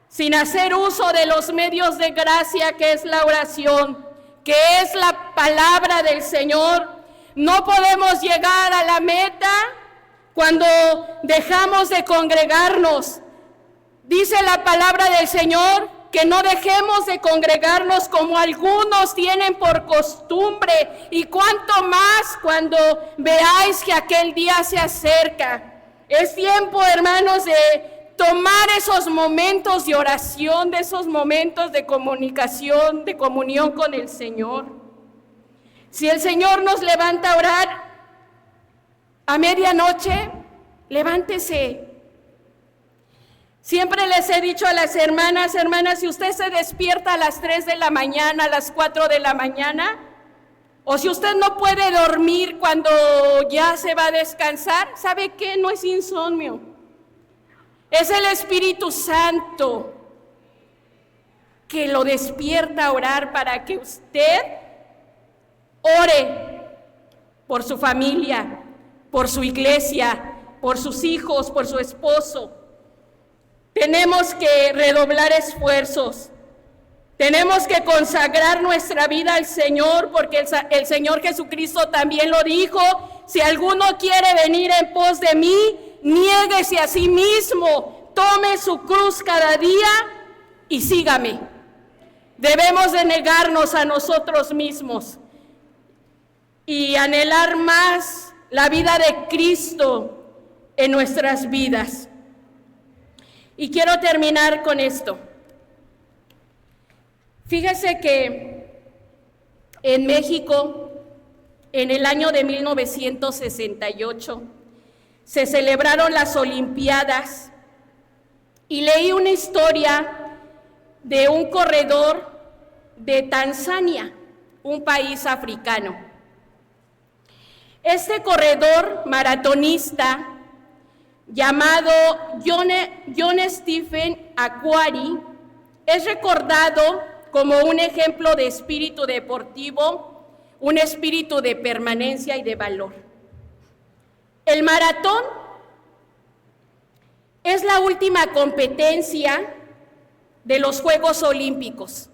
sin hacer uso de los medios de gracia, que es la oración, que es la palabra del Señor. No podemos llegar a la meta cuando dejamos de congregarnos. Dice la palabra del Señor que no dejemos de congregarnos como algunos tienen por costumbre, y cuanto más cuando veáis que aquel día se acerca. Es tiempo, hermanos, de tomar esos momentos de oración, de esos momentos de comunicación, de comunión con el Señor. Si el Señor nos levanta a orar a medianoche, levántese. Siempre les he dicho a las hermanas, si usted se despierta a las 3 de la mañana, a las 4 de la mañana, o si usted no puede dormir cuando ya se va a descansar, ¿sabe qué? No es insomnio. Es el Espíritu Santo que lo despierta a orar para que usted ore por su familia, por su iglesia, por sus hijos, por su esposo. Tenemos que redoblar esfuerzos. Tenemos que consagrar nuestra vida al Señor, porque el Señor Jesucristo también lo dijo: si alguno quiere venir en pos de mí, niéguese a sí mismo, tome su cruz cada día y sígame. Debemos de negarnos a nosotros mismos y anhelar más la vida de Cristo en nuestras vidas. Y quiero terminar con esto. Fíjese que en México, en el año de 1968, se celebraron las Olimpiadas, y leí una historia de un corredor de Tanzania, un país africano. Este corredor maratonista, llamado John Stephen Akhwari, es recordado como un ejemplo de espíritu deportivo, un espíritu de permanencia y de valor. El maratón es la última competencia de los Juegos Olímpicos.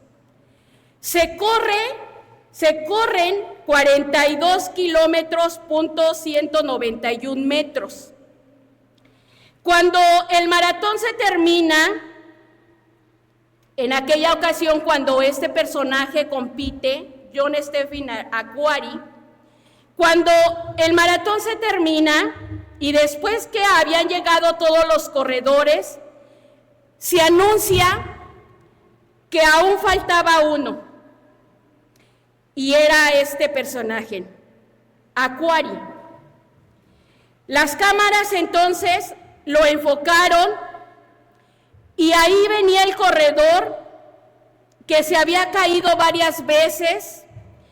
Se corren 42 kilómetros, .191 metros. Cuando el maratón se termina, en aquella ocasión cuando este personaje compite, John Stephen Akhwari, cuando el maratón se termina y después que habían llegado todos los corredores, se anuncia que aún faltaba uno, y era este personaje, Akhwari. Las cámaras entonces lo enfocaron, y ahí venía el corredor que se había caído varias veces.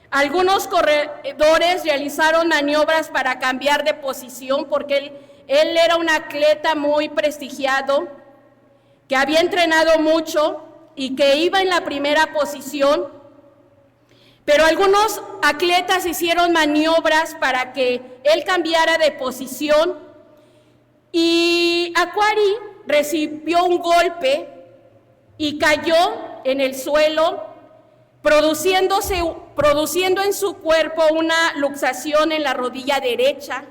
Algunos corredores realizaron maniobras para cambiar de posición, porque él era un atleta muy prestigiado, que había entrenado mucho y que iba en la primera posición. Pero algunos atletas hicieron maniobras para que él cambiara de posición, y Akhwari recibió un golpe y cayó en el suelo, produciendo en su cuerpo una luxación en la rodilla derecha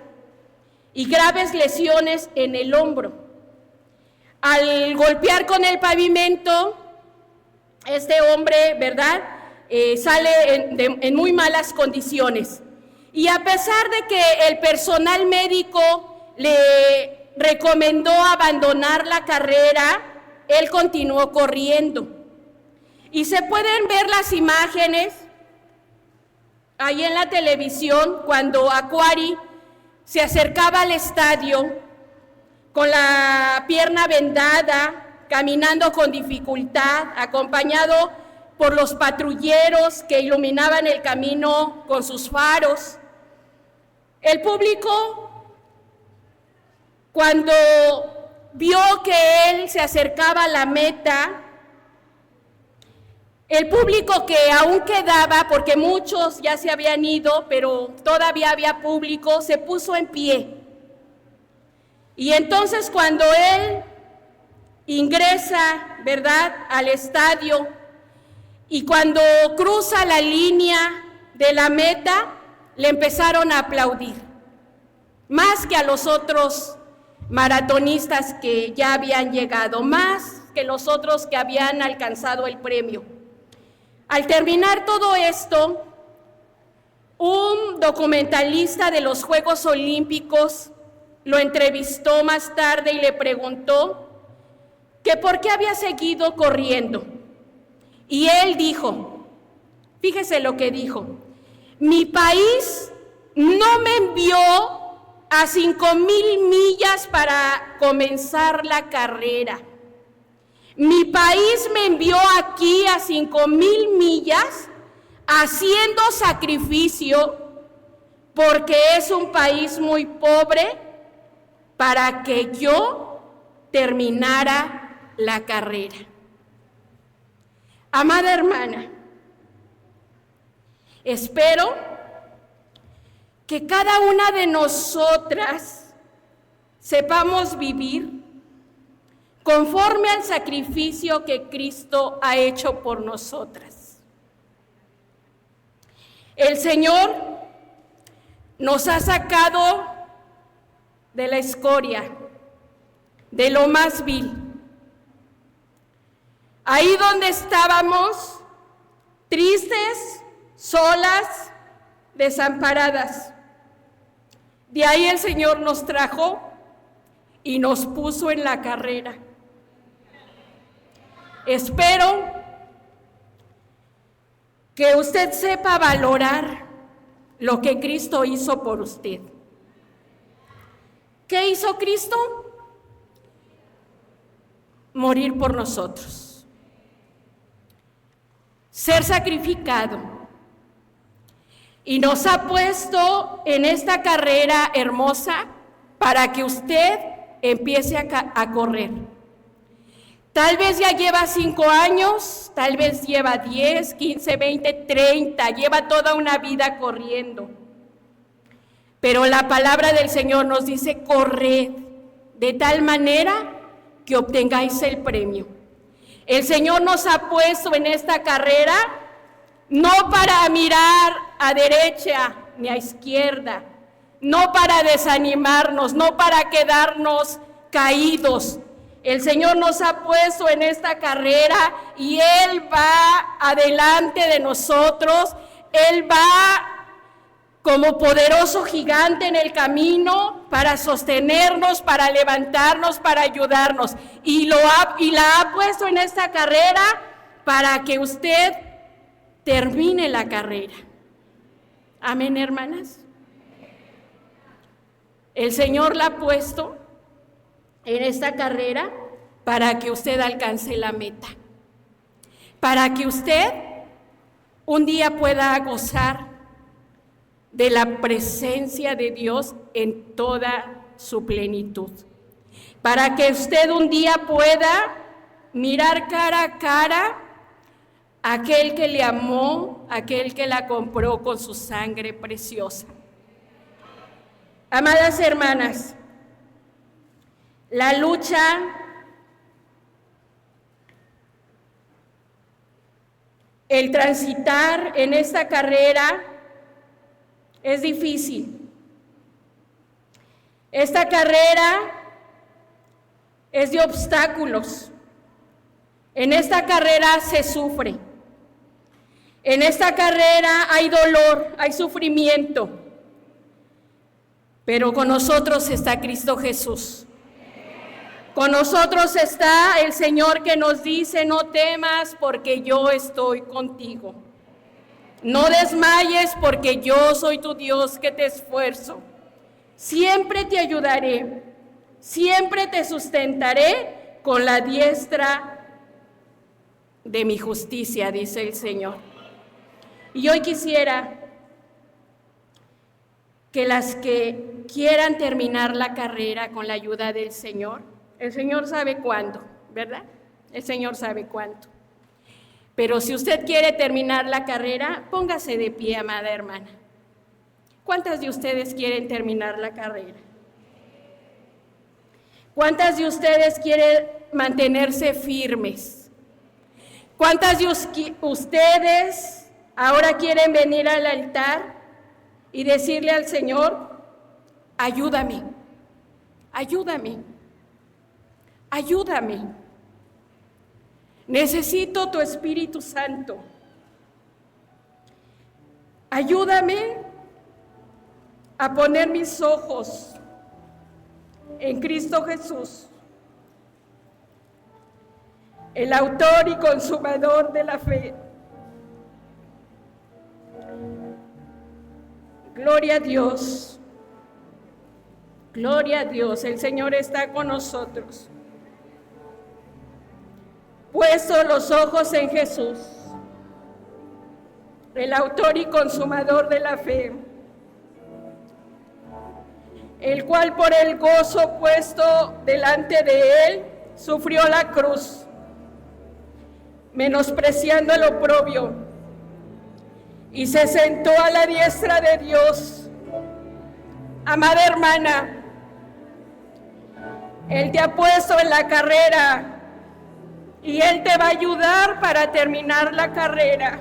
y graves lesiones en el hombro. Al golpear con el pavimento, este hombre, ¿verdad?, sale en muy malas condiciones. Y a pesar de que el personal médico le recomendó abandonar la carrera, él continuó corriendo. Y se pueden ver las imágenes ahí en la televisión cuando Akhwari se acercaba al estadio con la pierna vendada, caminando con dificultad, acompañado por los patrulleros que iluminaban el camino con sus faros. El público, cuando vio que él se acercaba a la meta, el público que aún quedaba, porque muchos ya se habían ido, pero todavía había público, se puso en pie. Y entonces cuando él ingresa, ¿verdad?, al estadio, y cuando cruza la línea de la meta, le empezaron a aplaudir, más que a los otros maratonistas que ya habían llegado, más que los otros que habían alcanzado el premio. Al terminar todo esto, un documentalista de los Juegos Olímpicos lo entrevistó más tarde y le preguntó que por qué había seguido corriendo. Y él dijo, fíjese lo que dijo: mi país no me envió a 5,000 millas para comenzar la carrera. Mi país me envió aquí a 5,000 millas haciendo sacrificio porque es un país muy pobre para que yo terminara la carrera. Amada hermana, espero que cada una de nosotras sepamos vivir conforme al sacrificio que Cristo ha hecho por nosotras. El Señor nos ha sacado de la escoria, de lo más vil. Ahí donde estábamos, tristes, solas, desamparadas. De ahí el Señor nos trajo y nos puso en la carrera. Espero que usted sepa valorar lo que Cristo hizo por usted. ¿Qué hizo Cristo? Morir por nosotros. Ser sacrificado. Y nos ha puesto en esta carrera hermosa para que usted empiece a correr. Tal vez ya lleva 5 años, tal vez lleva 10, 15, 20, 30, lleva toda una vida corriendo. Pero la palabra del Señor nos dice: corred de tal manera que obtengáis el premio. El Señor nos ha puesto en esta carrera no para mirar a derecha ni a izquierda, no para desanimarnos, no para quedarnos caídos. El Señor nos ha puesto en esta carrera y Él va adelante de nosotros. Él va como poderoso gigante en el camino para sostenernos, para levantarnos, para ayudarnos. Y la ha puesto en esta carrera para que usted termine la carrera. Amén, hermanas. El Señor la ha puesto en esta carrera para que usted alcance la meta, para que usted un día pueda gozar de la presencia de Dios en toda su plenitud, para que usted un día pueda mirar cara a cara a aquel que le amó, aquel que la compró con su sangre preciosa. Amadas hermanas, la lucha el transitar en esta carrera es difícil. Esta carrera es de obstáculos. En esta carrera se sufre. En esta carrera hay dolor, hay sufrimiento. Pero con nosotros está Cristo Jesús. Con nosotros está el Señor que nos dice: no temas porque yo estoy contigo. No desmayes porque yo soy tu Dios que te esfuerzo. Siempre te ayudaré, siempre te sustentaré con la diestra de mi justicia, dice el Señor. Y hoy quisiera que las que quieran terminar la carrera con la ayuda del Señor, el Señor sabe cuándo, ¿verdad? El Señor sabe cuánto. Pero si usted quiere terminar la carrera, póngase de pie, amada hermana. ¿Cuántas de ustedes quieren terminar la carrera? ¿Cuántas de ustedes quieren mantenerse firmes? ¿Cuántas de ustedes ahora quieren venir al altar y decirle al Señor, ayúdame, ayúdame, ayúdame? Necesito tu Espíritu Santo. Ayúdame a poner mis ojos en Cristo Jesús, el autor y consumador de la fe. Gloria a Dios, gloria a Dios, el Señor está con nosotros. Puesto los ojos en Jesús, el autor y consumador de la fe, el cual por el gozo puesto delante de él, sufrió la cruz, menospreciando el oprobio, y se sentó a la diestra de Dios. Amada hermana, Él te ha puesto en la carrera, y Él te va a ayudar para terminar la carrera.